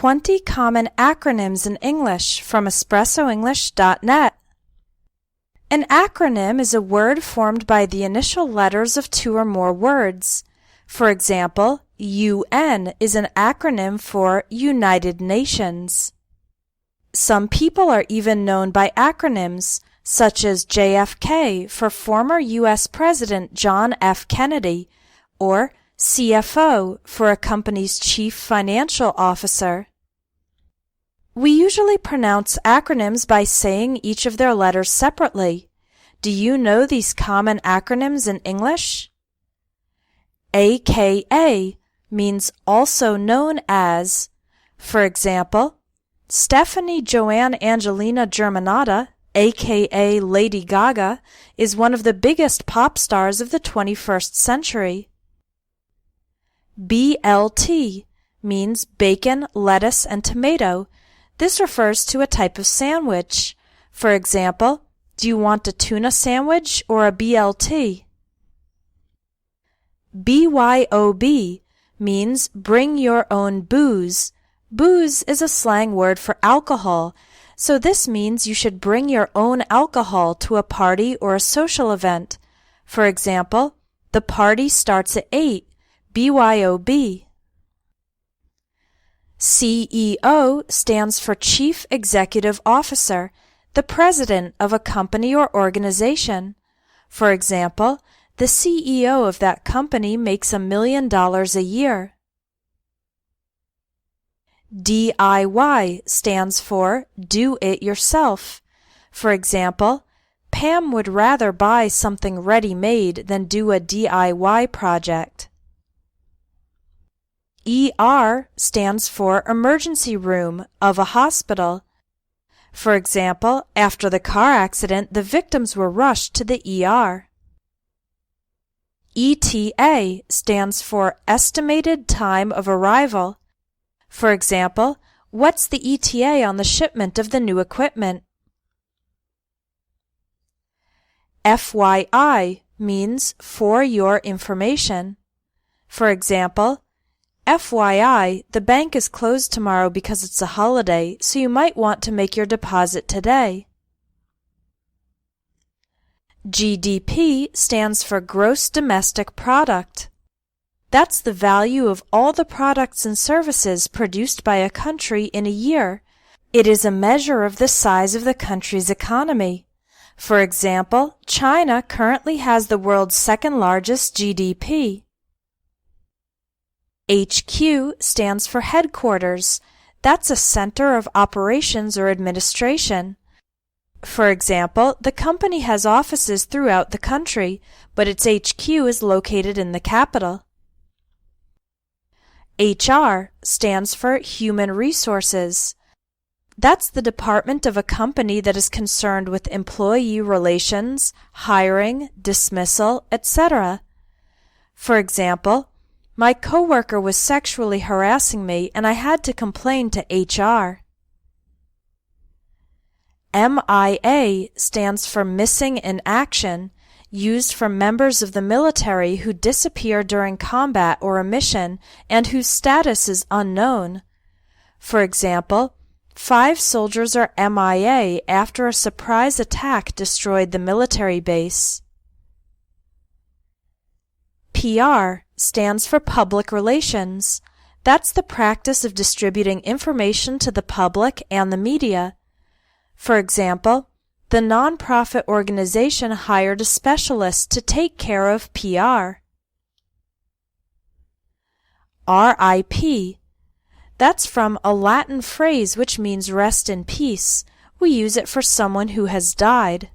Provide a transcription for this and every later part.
20 common acronyms in English from espressoenglish.net. An acronym is a word formed by the initial letters of two or more words. For example, UN is an acronym for United Nations. Some people are even known by acronyms, such as JFK for former U.S. President John F. Kennedy, or CFO for a company's chief financial officer. We usually pronounce acronyms by saying each of their letters separately. Do you know these common acronyms in English? AKA means also known as. For example, Stephanie Joanne Angelina Germanotta, aka Lady Gaga, is one of the biggest pop stars of the 21st century. BLT means bacon, lettuce, and tomato. This refers to a type of sandwich. For example, do you want a tuna sandwich or a BLT? BYOB means bring your own booze. Booze is a slang word for alcohol, so this means you should bring your own alcohol to a party or a social event. For example, the party starts at 8. BYOB. CEO stands for Chief Executive Officer, the president of a company or organization. For example, the CEO of that company makes $1 million a year. DIY stands for Do It Yourself. For example, Pam would rather buy something ready-made than do a DIY project. ER stands for emergency room of a hospital. For example, after the car accident, the victims were rushed to the ER. ETA stands for estimated time of arrival. For example, what's the ETA on the shipment of the new equipment? FYI means for your information. For example, FYI, the bank is closed tomorrow because it's a holiday, so you might want to make your deposit today. GDP stands for Gross Domestic Product. That's the value of all the products and services produced by a country in a year. It is a measure of the size of the country's economy. For example, China currently has the world's second largest GDP. HQ stands for headquarters. That's a center of operations or administration. For example, the company has offices throughout the country, but its HQ is located in the capital. HR stands for Human Resources. That's the department of a company that is concerned with employee relations, hiring, dismissal, etc. For example, my coworker was sexually harassing me and I had to complain to HR. MIA stands for Missing in Action, used for members of the military who disappear during combat or a mission and whose status is unknown. For example, 5 soldiers are MIA after a surprise attack destroyed the military base. PR stands for Public Relations. That's the practice of distributing information to the public and the media. For example, the nonprofit organization hired a specialist to take care of PR. RIP. That's from a Latin phrase which means rest in peace. We use it for someone who has died.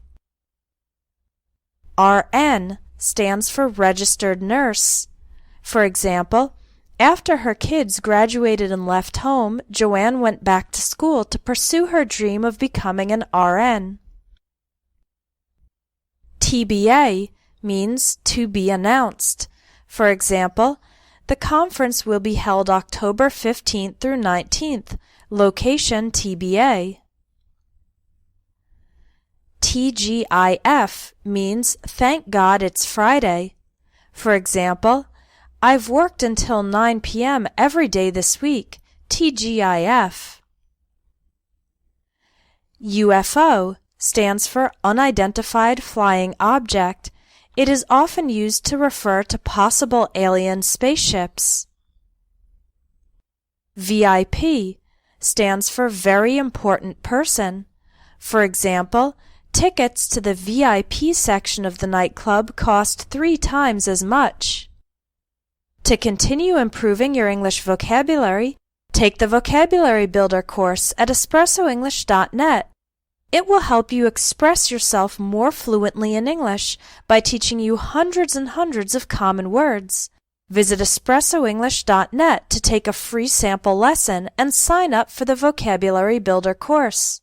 RN stands for Registered Nurse. For example, after her kids graduated and left home, Joanne went back to school to pursue her dream of becoming an RN. TBA means to be announced. For example, the conference will be held October 15th through 19th, location TBA. TGIF means thank God it's Friday. For example, I've worked until 9 p.m. every day this week. TGIF. UFO stands for unidentified flying object. It is often used to refer to possible alien spaceships. VIP stands for very important person. For example, tickets to the VIP section of the nightclub cost 3 times as much. To continue improving your English vocabulary, take the Vocabulary Builder course at espressoenglish.net. It will help you express yourself more fluently in English by teaching you hundreds and hundreds of common words. Visit espressoenglish.net to take a free sample lesson and sign up for the Vocabulary Builder course.